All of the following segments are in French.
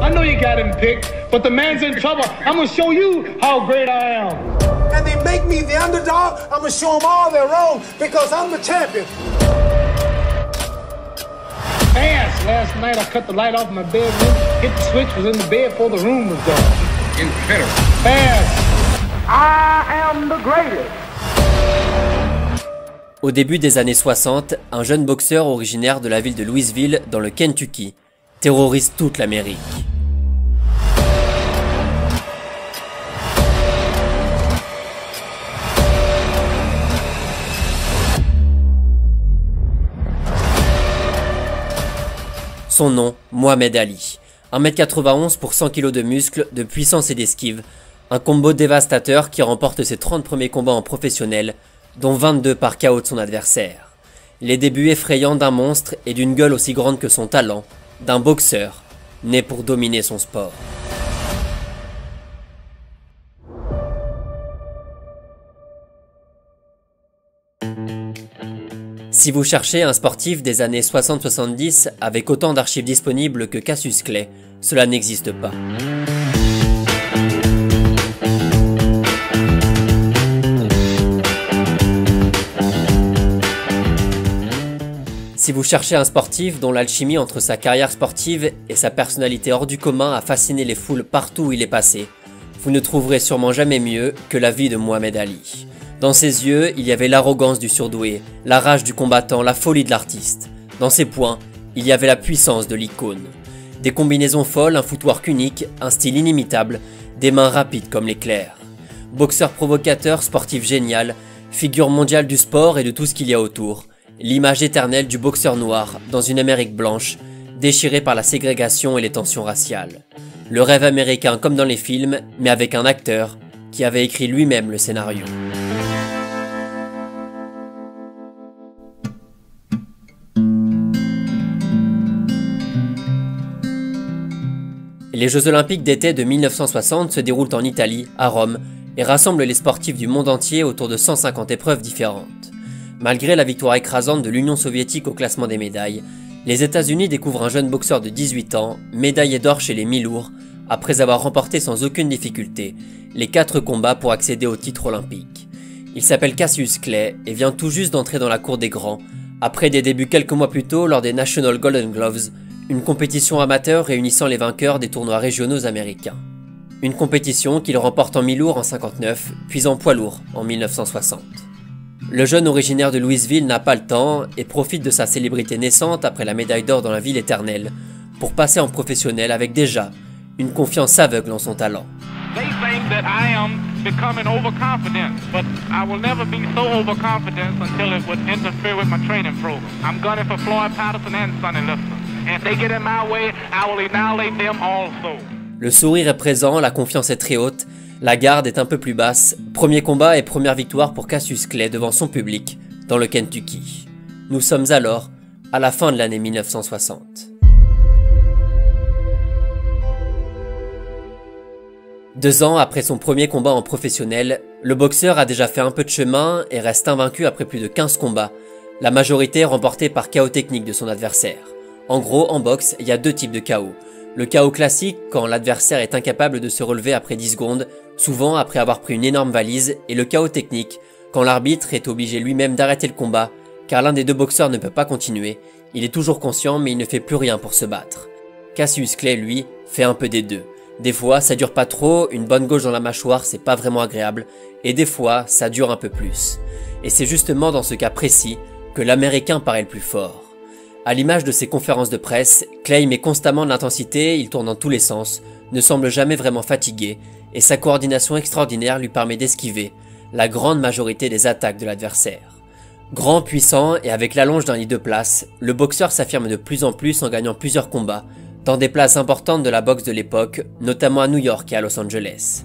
I know you got him picked, but the man's in trouble. I'm gonna show you how great I am. And they make me the underdog, I'm gonna show them all they're wrong because I'm the champion. Fast. Last night I cut the light off my bedroom, hit the switch, was in the bed before the room was dark. Incredible. Fast. I am the greatest. Au début des années 60, un jeune boxeur originaire de la ville de Louisville, dans le Kentucky, terrorise toute l'Amérique. Son nom, Mohamed Ali. 1m91 pour 100 kg de muscles, de puissance et d'esquive. Un combo dévastateur qui remporte ses 30 premiers combats en professionnel, dont 22 par KO de son adversaire. Les débuts effrayants d'un monstre et d'une gueule aussi grande que son talent, d'un boxeur, né pour dominer son sport. Si vous cherchez un sportif des années 60-70 avec autant d'archives disponibles que Cassius Clay, cela n'existe pas. Si vous cherchez un sportif dont l'alchimie entre sa carrière sportive et sa personnalité hors du commun a fasciné les foules partout où il est passé, vous ne trouverez sûrement jamais mieux que la vie de Mohamed Ali. Dans ses yeux, il y avait l'arrogance du surdoué, la rage du combattant, la folie de l'artiste. Dans ses poings, il y avait la puissance de l'icône. Des combinaisons folles, un footwork unique, un style inimitable, des mains rapides comme l'éclair. Boxeur provocateur, sportif génial, figure mondiale du sport et de tout ce qu'il y a autour. L'image éternelle du boxeur noir dans une Amérique blanche, déchirée par la ségrégation et les tensions raciales. Le rêve américain comme dans les films, mais avec un acteur qui avait écrit lui-même le scénario. Les Jeux Olympiques d'été de 1960 se déroulent en Italie, à Rome, et rassemblent les sportifs du monde entier autour de 150 épreuves différentes. Malgré la victoire écrasante de l'Union soviétique au classement des médailles, les États-Unis découvrent un jeune boxeur de 18 ans, médaillé d'or chez les mi-lourds, après avoir remporté sans aucune difficulté les 4 combats pour accéder au titre olympique. Il s'appelle Cassius Clay et vient tout juste d'entrer dans la cour des grands, après des débuts quelques mois plus tôt lors des National Golden Gloves, une compétition amateur réunissant les vainqueurs des tournois régionaux américains. Une compétition qu'il remporte en mi-lourd en 59, puis en poids lourd en 1960. Le jeune originaire de Louisville n'a pas le temps et profite de sa célébrité naissante après la médaille d'or dans la ville éternelle pour passer en professionnel avec déjà une confiance aveugle en son talent. Le sourire est présent, la confiance est très haute, la garde est un peu plus basse. Premier combat et première victoire pour Cassius Clay devant son public dans le Kentucky. Nous sommes alors à la fin de l'année 1960. Deux ans après son premier combat en professionnel, le boxeur a déjà fait un peu de chemin et reste invaincu après plus de 15 combats, la majorité remportée par KO technique de son adversaire. En gros, en boxe, il y a deux types de KO. Le KO classique, quand l'adversaire est incapable de se relever après 10 secondes, souvent après avoir pris une énorme valise, et le KO technique, quand l'arbitre est obligé lui-même d'arrêter le combat, car l'un des deux boxeurs ne peut pas continuer, il est toujours conscient mais il ne fait plus rien pour se battre. Cassius Clay, lui, fait un peu des deux. Des fois, ça dure pas trop, une bonne gauche dans la mâchoire, c'est pas vraiment agréable, et des fois, ça dure un peu plus. Et c'est justement dans ce cas précis que l'Américain paraît le plus fort. À l'image de ses conférences de presse, Clay met constamment de l'intensité, il tourne dans tous les sens, ne semble jamais vraiment fatigué, et sa coordination extraordinaire lui permet d'esquiver la grande majorité des attaques de l'adversaire. Grand, puissant et avec l'allonge d'un lit de place, le boxeur s'affirme de plus en plus en gagnant plusieurs combats, dans des places importantes de la boxe de l'époque, notamment à New York et à Los Angeles.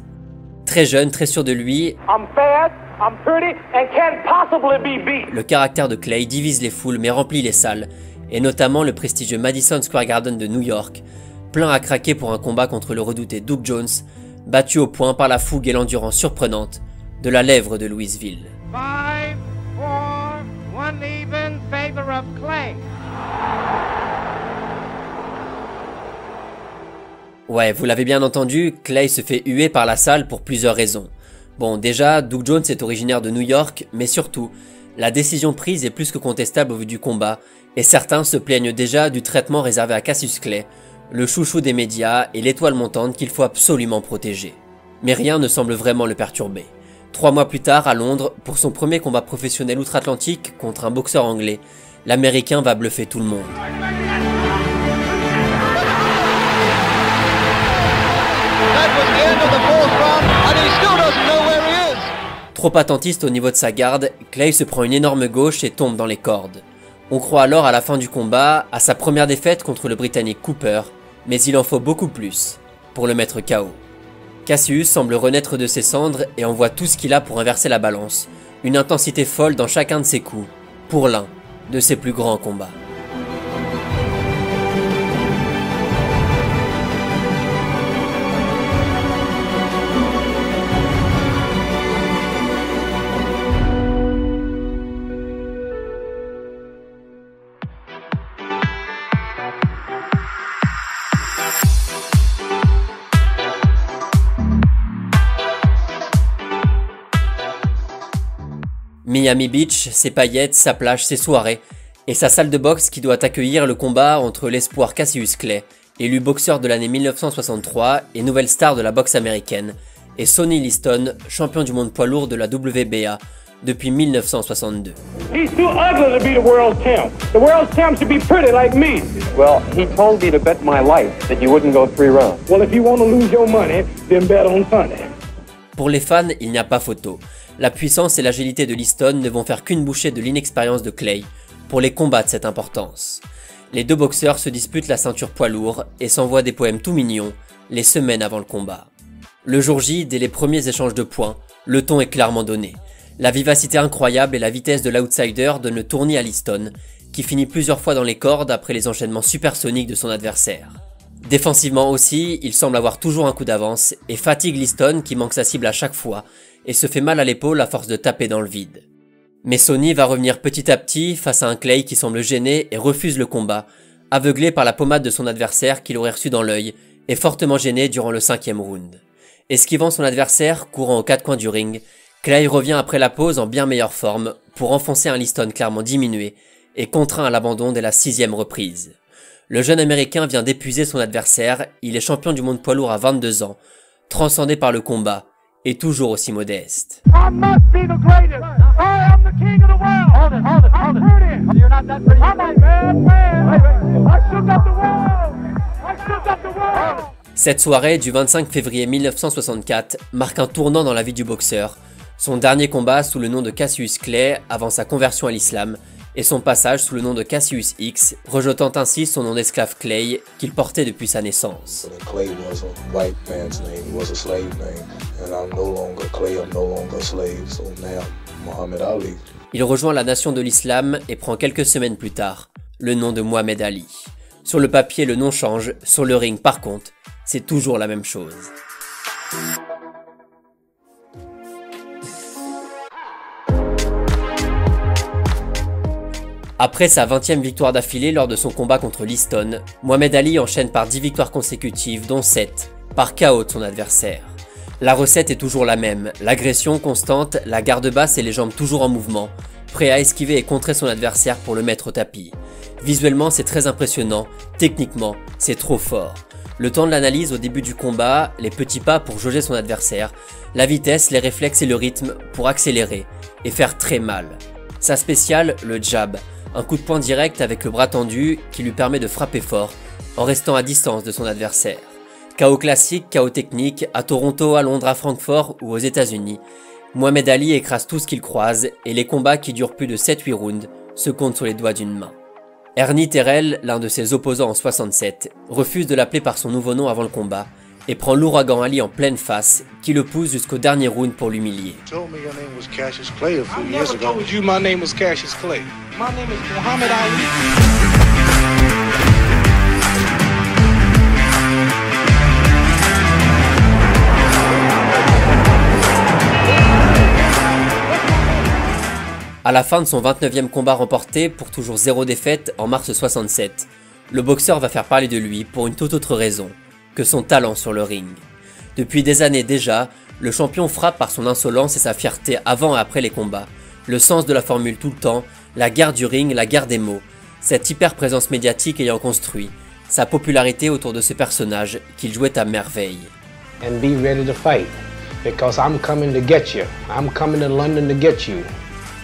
Très jeune, très sûr de lui, le caractère de Clay divise les foules mais remplit les salles, et notamment le prestigieux Madison Square Garden de New York, plein à craquer pour un combat contre le redouté Duke Jones, battu au point par la fougue et l'endurance surprenante de la lèvre de Louisville. 5, 4, 1 even, favor of Clay. Ouais, vous l'avez bien entendu, Clay se fait huer par la salle pour plusieurs raisons. Bon, déjà, Duke Jones est originaire de New York, mais surtout, la décision prise est plus que contestable au vu du combat, et certains se plaignent déjà du traitement réservé à Cassius Clay, le chouchou des médias et l'étoile montante qu'il faut absolument protéger. Mais rien ne semble vraiment le perturber. 3 mois plus tard, à Londres, pour son premier combat professionnel outre-Atlantique contre un boxeur anglais, l'Américain va bluffer tout le monde. Trop attentiste au niveau de sa garde, Clay se prend une énorme gauche et tombe dans les cordes. On croit alors à la fin du combat, à sa première défaite contre le Britannique Cooper, mais il en faut beaucoup plus pour le mettre KO. Cassius semble renaître de ses cendres et envoie tout ce qu'il a pour inverser la balance, une intensité folle dans chacun de ses coups, pour l'un de ses plus grands combats. Miami Beach, ses paillettes, sa plage, ses soirées, et sa salle de boxe qui doit accueillir le combat entre l'espoir Cassius Clay, élu boxeur de l'année 1963 et nouvelle star de la boxe américaine, et Sonny Liston, champion du monde poids lourd de la WBA depuis 1962. He's too ugly to be the world champ. The world champ should be pretty like me. Well, he told me to bet my life that you wouldn't go 3 rounds. Well, if you want to lose your money, then bet on Sunday. Pour les fans, il n'y a pas photo. La puissance et l'agilité de Liston ne vont faire qu'une bouchée de l'inexpérience de Clay pour les combats de cette importance. Les deux boxeurs se disputent la ceinture poids lourd et s'envoient des poèmes tout mignons les semaines avant le combat. Le jour J, dès les premiers échanges de points, le ton est clairement donné. La vivacité incroyable et la vitesse de l'outsider donnent le tournis à Liston, qui finit plusieurs fois dans les cordes après les enchaînements supersoniques de son adversaire. Défensivement aussi, il semble avoir toujours un coup d'avance et fatigue Liston qui manque sa cible à chaque fois et se fait mal à l'épaule à force de taper dans le vide. Mais Sonny va revenir petit à petit face à un Clay qui semble gêné et refuse le combat, aveuglé par la pommade de son adversaire qu'il aurait reçu dans l'œil et fortement gêné durant le 5e round. Esquivant son adversaire, courant aux 4 coins du ring, Clay revient après la pause en bien meilleure forme pour enfoncer un Liston clairement diminué et contraint à l'abandon dès la 6e reprise. Le jeune américain vient d'épuiser son adversaire, il est champion du monde poids lourd à 22 ans, transcendé par le combat et toujours aussi modeste. I must be the greatest. I am the king of the world. Hold it, hold it, hold it. I'm pretty. You're not that pretty. I'm a bad man. I shook up the world. I shook up the world. Cette soirée du 25 février 1964 marque un tournant dans la vie du boxeur, son dernier combat sous le nom de Cassius Clay avant sa conversion à l'islam, et son passage sous le nom de Cassius X, rejetant ainsi son nom d'esclave Clay qu'il portait depuis sa naissance. Clay was a white man's name, it was a slave name, and I'm no longer Clay, I'm no longer a slave, so now Muhammad Ali. Il rejoint la nation de l'islam et prend quelques semaines plus tard le nom de Muhammad Ali. Sur le papier, le nom change, sur le ring par contre, c'est toujours la même chose. Après sa 20e victoire d'affilée lors de son combat contre Liston, Muhammad Ali enchaîne par 10 victoires consécutives dont 7 par KO de son adversaire. La recette est toujours la même, l'agression constante, la garde basse et les jambes toujours en mouvement, prêt à esquiver et contrer son adversaire pour le mettre au tapis. Visuellement c'est très impressionnant, techniquement c'est trop fort. Le temps de l'analyse au début du combat, les petits pas pour jauger son adversaire, la vitesse, les réflexes et le rythme pour accélérer et faire très mal. Sa spéciale, le jab. Un coup de poing direct avec le bras tendu qui lui permet de frapper fort en restant à distance de son adversaire. KO classique, KO technique, à Toronto, à Londres, à Francfort ou aux États-Unis. Muhammad Ali écrase tout ce qu'il croise et les combats qui durent plus de 7-8 rounds se comptent sur les doigts d'une main. Ernie Terrell, l'un de ses opposants en 67, refuse de l'appeler par son nouveau nom avant le combat et prend l'ouragan Ali en pleine face qui le pousse jusqu'au dernier round pour l'humilier. À la fin de son 29e combat remporté pour toujours 0 défaite en mars 67, le boxeur va faire parler de lui pour une toute autre raison, que son talent sur le ring. Depuis des années déjà, le champion frappe par son insolence et sa fierté avant et après les combats, le sens de la formule tout le temps, la guerre du ring, la guerre des mots, cette hyper-présence médiatique ayant construit sa popularité autour de ce personnage qu'il jouait à merveille. And be ready to fight, because I'm coming to get you. I'm coming to London to get you.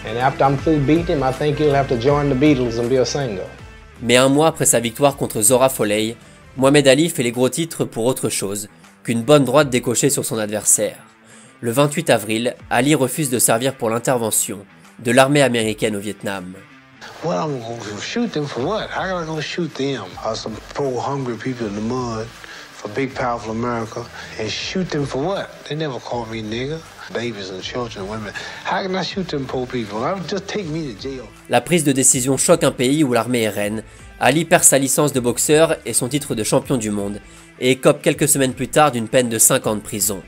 And after I'm through beating him, I think you'll have to join the Beatles and be a singer. Mais un mois après sa victoire contre Zora Folley, Mohamed Ali fait les gros titres pour autre chose qu'une bonne droite décochée sur son adversaire. Le 28 avril, Ali refuse de servir pour l'intervention de l'armée américaine au Vietnam. Well, I'm going to shoot them for what? How am I going to shoot them? Some poor, hungry people in the mud for big, powerful America, and shoot them for what? They never called me nigger. Babies and children and women. How can I shoot them poor people? Just take me to jail. La prise de décision choque un pays où l'armée est reine. Ali perd sa licence de boxeur et son titre de champion du monde, et écope quelques semaines plus tard d'une peine de 5 ans de prison.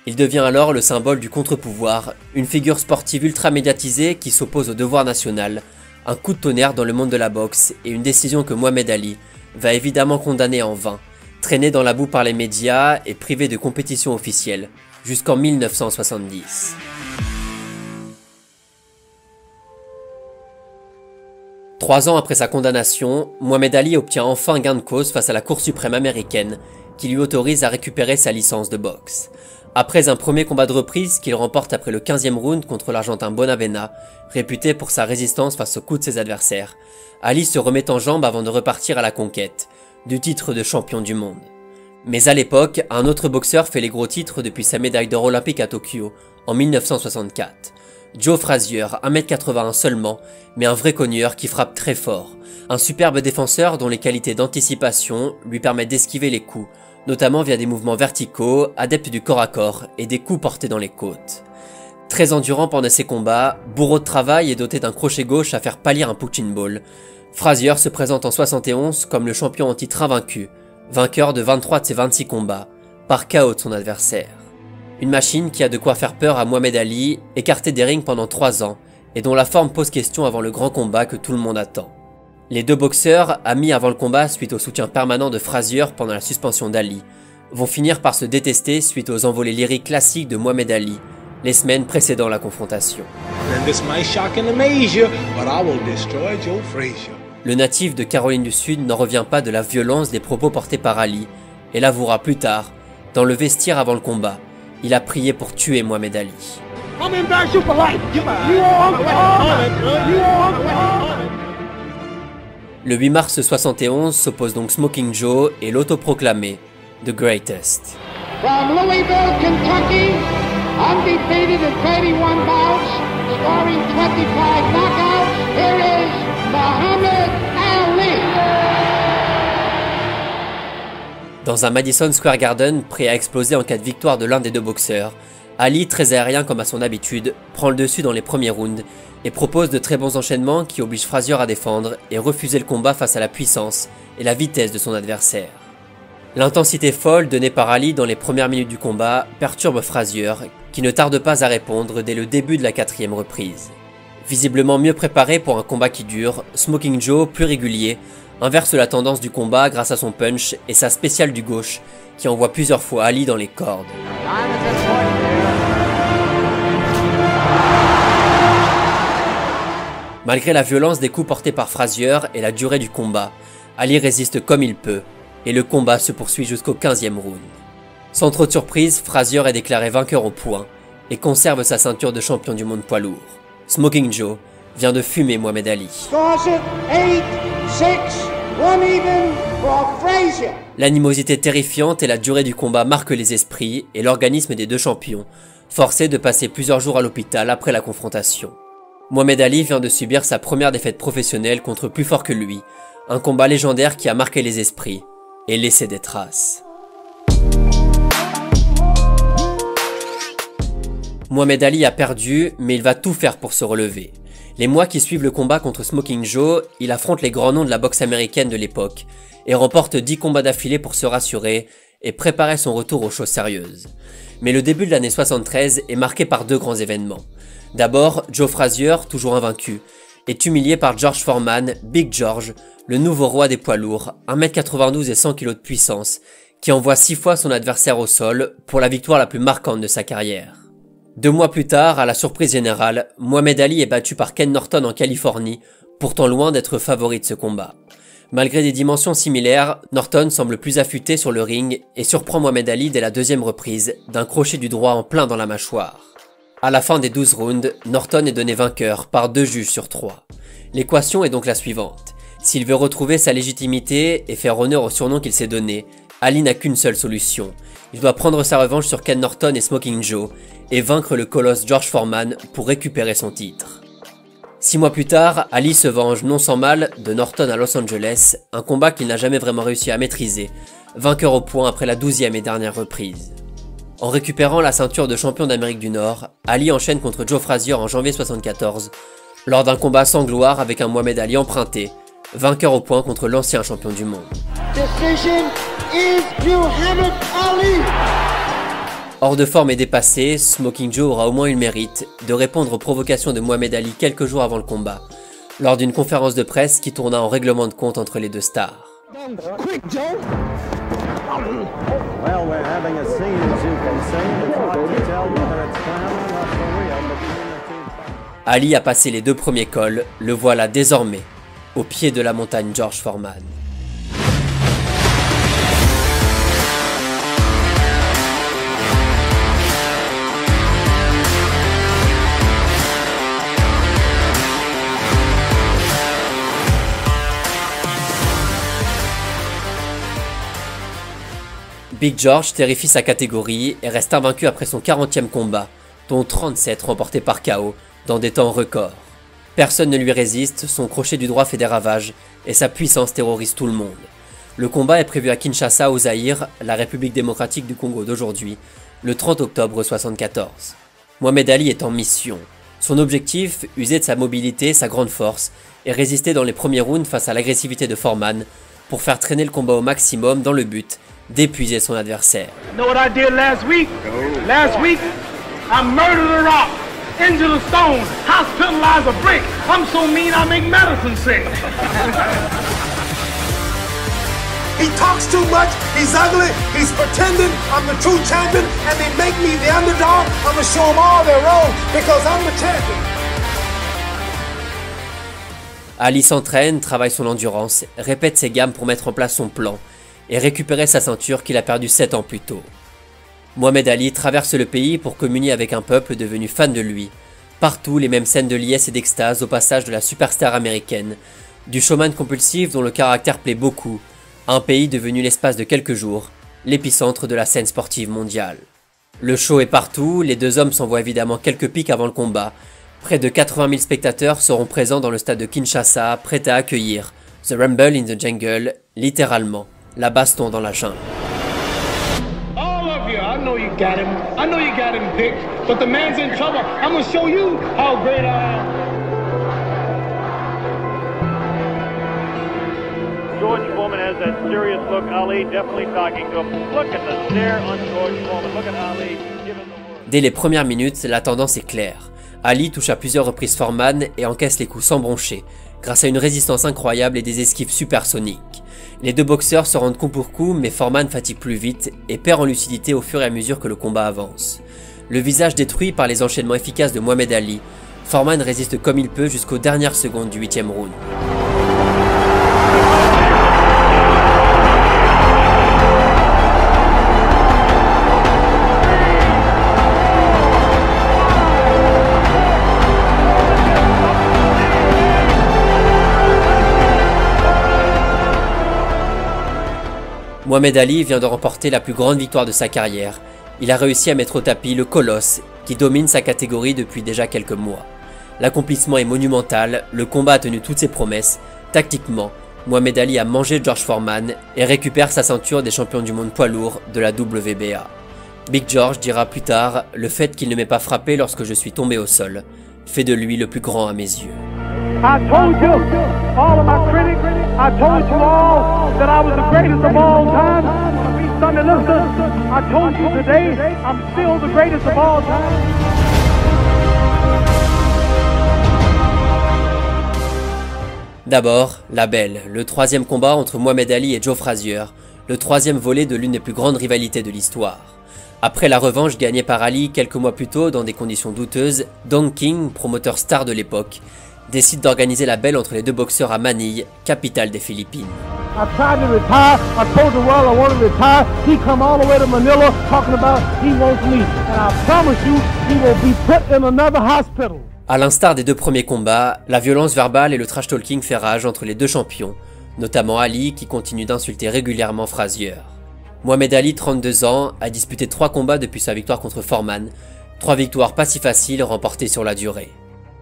Il devient alors le symbole du contre-pouvoir, une figure sportive ultra médiatisée qui s'oppose au devoir national, un coup de tonnerre dans le monde de la boxe et une décision que Mohamed Ali va évidemment condamner en vain, traîné dans la boue par les médias et privé de compétition officielle, jusqu'en 1970. Trois ans après sa condamnation, Mohamed Ali obtient enfin gain de cause face à la Cour suprême américaine, qui lui autorise à récupérer sa licence de boxe. Après un premier combat de reprise qu'il remporte après le 15e round contre l'Argentin Bonavena, réputé pour sa résistance face aux coups de ses adversaires, Ali se remet en jambe avant de repartir à la conquête du titre de champion du monde. Mais à l'époque, un autre boxeur fait les gros titres depuis sa médaille d'or olympique à Tokyo en 1964. Joe Frazier, 1m81 seulement, mais un vrai cogneur qui frappe très fort. Un superbe défenseur dont les qualités d'anticipation lui permettent d'esquiver les coups, notamment via des mouvements verticaux, adepte du corps à corps et des coups portés dans les côtes. Très endurant pendant ses combats, bourreau de travail et doté d'un crochet gauche à faire pâlir un punching ball, Frazier se présente en 71 comme le champion en titre invaincu, vainqueur de 23 de ses 26 combats, par KO de son adversaire. Une machine qui a de quoi faire peur à Mohamed Ali, écarté des rings pendant 3 ans, et dont la forme pose question avant le grand combat que tout le monde attend. Les deux boxeurs, amis avant le combat suite au soutien permanent de Frazier pendant la suspension d'Ali, vont finir par se détester suite aux envolées lyriques classiques de Mohamed Ali, les semaines précédant la confrontation. Le natif de Caroline du Sud n'en revient pas de la violence des propos portés par Ali, et l'avouera plus tard, dans le vestiaire avant le combat. Il a prié pour tuer Mohamed Ali. Le 8 mars 71 s'oppose donc Smoking Joe et l'autoproclamé The Greatest. From Louisville, Kentucky, undefeated in 31 bouts, scoring 25 knockouts, here is Muhammad Ali. Dans un Madison Square Garden prêt à exploser en cas de victoire de l'un des deux boxeurs, Ali, très aérien comme à son habitude, prend le dessus dans les premiers rounds et propose de très bons enchaînements qui obligent Frazier à défendre et refuser le combat face à la puissance et la vitesse de son adversaire. L'intensité folle donnée par Ali dans les premières minutes du combat perturbe Frazier, qui ne tarde pas à répondre dès le début de la 4e reprise. Visiblement mieux préparé pour un combat qui dure, Smoking Joe, plus régulier, inverse la tendance du combat grâce à son punch et sa spéciale du gauche, qui envoie plusieurs fois Ali dans les cordes. Malgré la violence des coups portés par Frazier et la durée du combat, Ali résiste comme il peut, et le combat se poursuit jusqu'au 15e round. Sans trop de surprise, Frazier est déclaré vainqueur au point, et conserve sa ceinture de champion du monde poids lourd. Smoking Joe vient de fumer Mohamed Ali. L'animosité terrifiante et la durée du combat marquent les esprits et l'organisme des deux champions, forcés de passer plusieurs jours à l'hôpital après la confrontation. Mohamed Ali vient de subir sa première défaite professionnelle contre plus fort que lui, un combat légendaire qui a marqué les esprits et laissé des traces. Mohamed Ali a perdu, mais il va tout faire pour se relever. Les mois qui suivent le combat contre Smoking Joe, il affronte les grands noms de la boxe américaine de l'époque et remporte 10 combats d'affilée pour se rassurer et préparer son retour aux choses sérieuses. Mais le début de l'année 73 est marqué par deux grands événements. D'abord, Joe Frazier, toujours invaincu, est humilié par George Foreman, Big George, le nouveau roi des poids lourds, 1m92 et 100 kg de puissance, qui envoie 6 fois son adversaire au sol pour la victoire la plus marquante de sa carrière. 2 mois plus tard, à la surprise générale, Mohamed Ali est battu par Ken Norton en Californie, pourtant loin d'être favori de ce combat. Malgré des dimensions similaires, Norton semble plus affûté sur le ring et surprend Mohamed Ali dès la 2e reprise d'un crochet du droit en plein dans la mâchoire. À la fin des 12 rounds, Norton est donné vainqueur par 2 juges sur 3. L'équation est donc la suivante. S'il veut retrouver sa légitimité et faire honneur au surnom qu'il s'est donné, Ali n'a qu'une seule solution. Il doit prendre sa revanche sur Ken Norton et Smoking Joe et vaincre le colosse George Foreman pour récupérer son titre. 6 mois plus tard, Ali se venge non sans mal de Norton à Los Angeles, un combat qu'il n'a jamais vraiment réussi à maîtriser, vainqueur au point après la 12e et dernière reprise. En récupérant la ceinture de champion d'Amérique du Nord, Ali enchaîne contre Joe Frazier en janvier 1974, lors d'un combat sans gloire avec un Mohamed Ali emprunté, vainqueur au point contre l'ancien champion du monde. Decision is Muhammad Ali. Hors de forme et dépassé, Smoking Joe aura au moins eu le mérite de répondre aux provocations de Mohamed Ali quelques jours avant le combat, lors d'une conférence de presse qui tourna en règlement de compte entre les deux stars. Quick, Joe. Well, we're having a scene, as you can see. It's hard to tell whether it's clown or for real between the two fighters. Ali a passé les 2 premiers cols, le voilà désormais au pied de la montagne George Foreman. Big George terrifie sa catégorie et reste invaincu après son 40e combat, dont 37 remportés par KO, dans des temps records. Personne ne lui résiste, son crochet du droit fait des ravages, et sa puissance terrorise tout le monde. Le combat est prévu à Kinshasa, au Zaïre, la République démocratique du Congo d'aujourd'hui, le 30 octobre 1974. Mohamed Ali est en mission. Son objectif, user de sa mobilité, sa grande force, et résister dans les premiers rounds face à l'agressivité de Foreman, pour faire traîner le combat au maximum dans le but d'épuiser son adversaire. You know what I did last week? Last week, I murdered a rock, injured a stone, hospitalized a brick. I'm so mean I make medicine sick. He talks too much, he's ugly, he's pretending I'm the true champion, and they make me the underdog. I'm gonna show them all they're wrong because I'm the champion. Ali s'entraîne, travaille son endurance, répète ses gammes pour mettre en place son plan et récupérer sa ceinture qu'il a perdue 7 ans plus tôt. Mohamed Ali traverse le pays pour communier avec un peuple devenu fan de lui. Partout, les mêmes scènes de liesse et d'extase au passage de la superstar américaine, du showman compulsif dont le caractère plaît beaucoup, à un pays devenu l'espace de quelques jours, l'épicentre de la scène sportive mondiale. Le show est partout, les 2 hommes s'envoient évidemment quelques pics avant le combat. Près de 80 000 spectateurs seront présents dans le stade de Kinshasa, prêts à accueillir The Rumble in the Jungle, littéralement, la baston dans la jungle. All of you, I know you got him. I know you got him picked, but the man's in trouble. I'm gonna show you how great I am. George Foreman has that serious look. Ali definitely talking to him. Look at the stare on George Foreman. Look at Ali giving the word. Dès les premières minutes, la tendance est claire. Ali touche à plusieurs reprises Foreman et encaisse les coups sans broncher, grâce à une résistance incroyable et des esquives supersoniques. Les 2 boxeurs se rendent coup pour coup, mais Foreman fatigue plus vite et perd en lucidité au fur et à mesure que le combat avance. Le visage détruit par les enchaînements efficaces de Mohamed Ali, Foreman résiste comme il peut jusqu'aux dernières secondes du 8e round. Mohamed Ali vient de remporter la plus grande victoire de sa carrière. Il a réussi à mettre au tapis le colosse qui domine sa catégorie depuis déjà quelques mois. L'accomplissement est monumental, le combat a tenu toutes ses promesses. Tactiquement, Mohamed Ali a mangé George Foreman et récupère sa ceinture des champions du monde poids lourd de la WBA. Big George dira plus tard « Le fait qu'il ne m'ait pas frappé lorsque je suis tombé au sol fait de lui le plus grand à mes yeux ». I told you, all of my critics, I told you all that I was the greatest of all time. Sunday listeners, I told you today, I'm still the greatest of all time. D'abord, la belle, le 3e combat entre Mohamed Ali et Joe Frazier, le troisième volet de l'une des plus grandes rivalités de l'histoire. Après la revanche gagnée par Ali quelques mois plus tôt dans des conditions douteuses, Don King, promoteur star de l'époque, décide d'organiser la belle entre les deux boxeurs à Manille, capitale des Philippines. I tried to retire. I told the world I wanted to retire. He come all the way to Manila talking about he wants me. And I promise you, he will be put in another hospital. À l'instar des deux premiers combats, la violence verbale et le trash talking fait rage entre les deux champions, notamment Ali qui continue d'insulter régulièrement Frazier. Mohamed Ali, 32 ans, a disputé 3 combats depuis sa victoire contre Foreman, 3 victoires pas si faciles remportées sur la durée.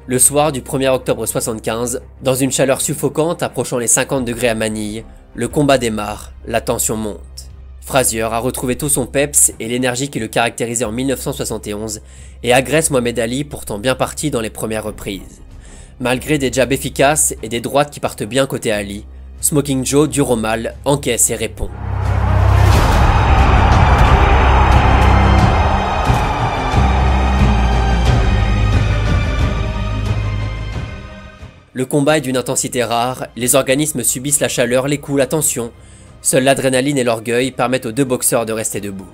Le soir du 1er octobre 1975, dans une chaleur suffocante approchant les 50 degrés à Manille, le combat démarre, la tension monte. Frazier a retrouvé tout son peps et l'énergie qui le caractérisait en 1971 et agresse Mohamed Ali pourtant bien parti dans les premières reprises. Malgré des jabs efficaces et des droites qui partent bien côté Ali, Smoking Joe, dur au mal, encaisse et répond. Le combat est d'une intensité rare, les organismes subissent la chaleur, les coups, la tension. Seule l'adrénaline et l'orgueil permettent aux deux boxeurs de rester debout.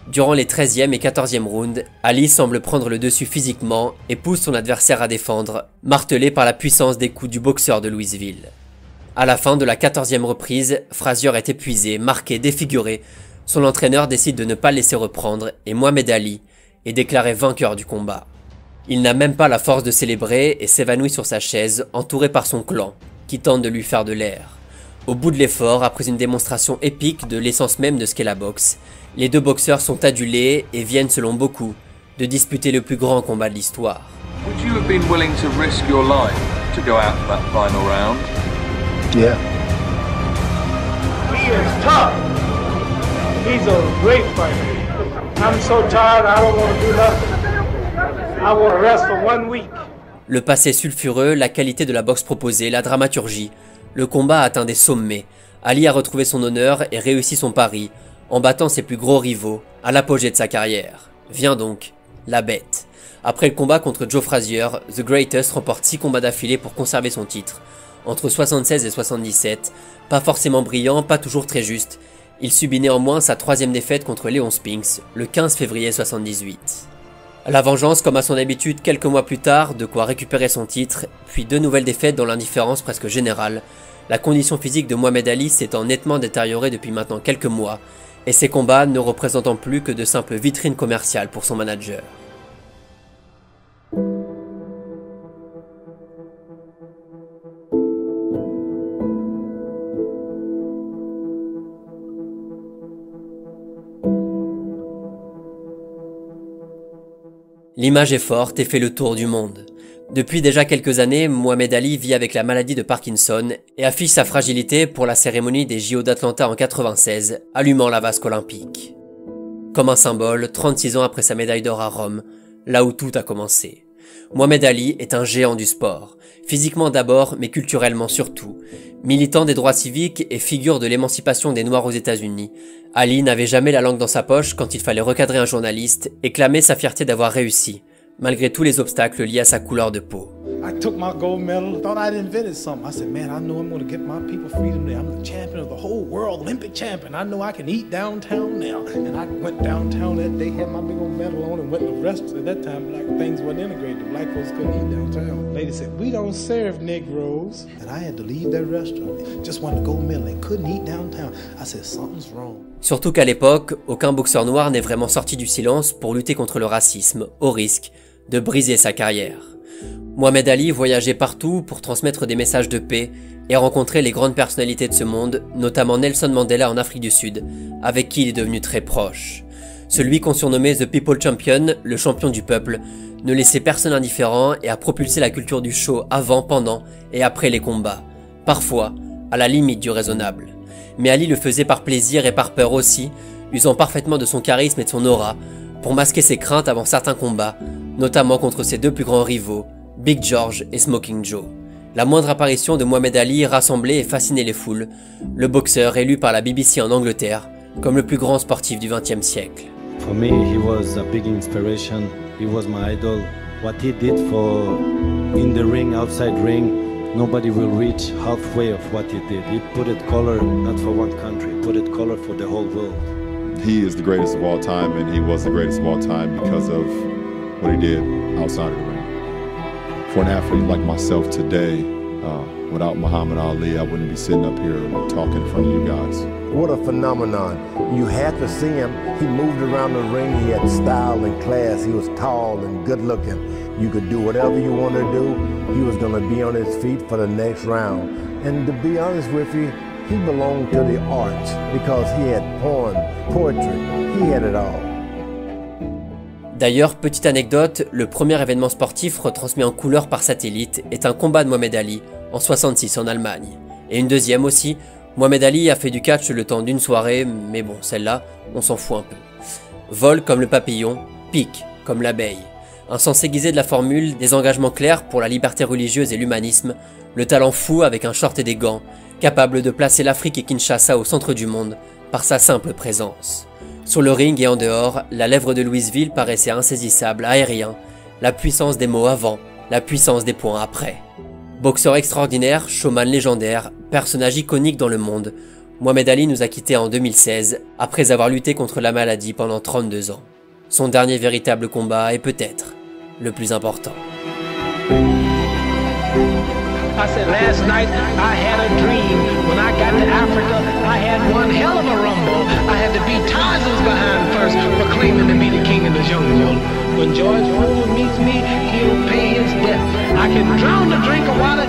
Durant les 13e et 14e rounds, Ali semble prendre le dessus physiquement et pousse son adversaire à défendre, martelé par la puissance des coups du boxeur de Louisville. À la fin de la 14e reprise, Frazier est épuisé, marqué, défiguré. Son entraîneur décide de ne pas le laisser reprendre et Mohamed Ali est déclaré vainqueur du combat. Il n'a même pas la force de célébrer et s'évanouit sur sa chaise, entouré par son clan, qui tente de lui faire de l'air. Au bout de l'effort, après une démonstration épique de l'essence même de ce qu'est la boxe, les deux boxeurs sont adulés et viennent, selon beaucoup, de disputer le plus grand combat de l'histoire. Would you have been willing to risk your life to go out for that final round? Yeah. He is tough. He's a great fighter. I'm so tired, I don't want to do nothing. I want to rest for 1 week. Le passé sulfureux, la qualité de la boxe proposée, la dramaturgie, le combat a atteint des sommets. Ali a retrouvé son honneur et réussi son pari, en battant ses plus gros rivaux, à l'apogée de sa carrière. Vient donc la bête. Après le combat contre Joe Frazier, The Greatest remporte 6 combats d'affilée pour conserver son titre. Entre 76 et 77, pas forcément brillant, pas toujours très juste, il subit néanmoins sa 3e défaite contre Léon Spinks, le 15 février 78. La vengeance, comme à son habitude quelques mois plus tard, de quoi récupérer son titre, puis 2 nouvelles défaites dans l'indifférence presque générale, la condition physique de Mohamed Ali s'étant nettement détériorée depuis maintenant quelques mois, et ses combats ne représentant plus que de simples vitrines commerciales pour son manager. L'image est forte et fait le tour du monde. Depuis déjà quelques années, Mohamed Ali vit avec la maladie de Parkinson et affiche sa fragilité pour la cérémonie des JO d'Atlanta en 96, allumant la vasque olympique. Comme un symbole, 36 ans après sa médaille d'or à Rome, là où tout a commencé. Mohamed Ali est un géant du sport, physiquement d'abord mais culturellement surtout. Militant des droits civiques et figure de l'émancipation des Noirs aux États-Unis, Ali n'avait jamais la langue dans sa poche quand il fallait recadrer un journaliste et clamer sa fierté d'avoir réussi, malgré tous les obstacles liés à sa couleur de peau. I took my gold medal, thought I'd invented something. I said, man, I know I'm going to get my people freedom. I'm the champion of the whole world, Olympic champion. I know I can eat downtown now. And I went downtown that day, had my big old medal on, and went to restaurants. At that time, black things weren't integrated. The black folks couldn't eat downtown. The lady said, we don't serve Negroes. And I had to leave that restaurant. Just wanted a gold medal and couldn't eat downtown. I said, something's wrong. Surtout qu'à l'époque, aucun boxeur noir n'est vraiment sorti du silence pour lutter contre le racisme, au risque de briser sa carrière. Mohamed Ali voyageait partout pour transmettre des messages de paix et rencontrer les grandes personnalités de ce monde, notamment Nelson Mandela en Afrique du Sud, avec qui il est devenu très proche. Celui qu'on surnommait The People Champion, le champion du peuple, ne laissait personne indifférent et a propulsé la culture du show avant, pendant et après les combats, parfois à la limite du raisonnable. Mais Ali le faisait par plaisir et par peur aussi, usant parfaitement de son charisme et de son aura pour masquer ses craintes avant certains combats, notamment contre ses 2 plus grands rivaux, Big George et Smoking Joe. La moindre apparition de Mohamed Ali rassemblait et fascinait les foules, le boxeur élu par la BBC en Angleterre comme le plus grand sportif du XXe siècle. For me, he was a big inspiration. He was my idol. What he did for in the ring, outside ring, nobody will reach halfway of what he did. He put it color not for one country, put it color for the whole world. He is the greatest of all time, and he was the greatest of all time because of what he did outside of the ring. For an athlete like myself today, without Muhammad Ali, I wouldn't be sitting up here talking in front of you guys. What a phenomenon. You had to see him. He moved around the ring. He had style and class. He was tall and good looking. You could do whatever you wanted to do. He was going to be on his feet for the next round. And to be honest with you, he belonged to the arts because he had poem, poetry. He had it all. D'ailleurs, petite anecdote, le premier événement sportif retransmis en couleur par satellite est un combat de Mohamed Ali en 66 en Allemagne. Et une deuxième aussi, Mohamed Ali a fait du catch le temps d'une soirée, mais bon, celle-là, on s'en fout un peu. Vole comme le papillon, pique comme l'abeille. Un sens aiguisé de la formule, des engagements clairs pour la liberté religieuse et l'humanisme, le talent fou avec un short et des gants, capable de placer l'Afrique et Kinshasa au centre du monde par sa simple présence. Sur le ring et en dehors, la lèvre de Louisville paraissait insaisissable, aérien, la puissance des mots avant, la puissance des points après. Boxeur extraordinaire, showman légendaire, personnage iconique dans le monde, Mohamed Ali nous a quittés en 2016, après avoir lutté contre la maladie pendant 32 ans. Son dernier véritable combat est peut-être le plus important. I said last night I had a dream. When I got to Africa, I had one hell of a rumble. I had to beat Tarzan's behind first for claiming to be the king of the jungle. When George Foreman meets me, he'll pay his debt. I can drown a drink of water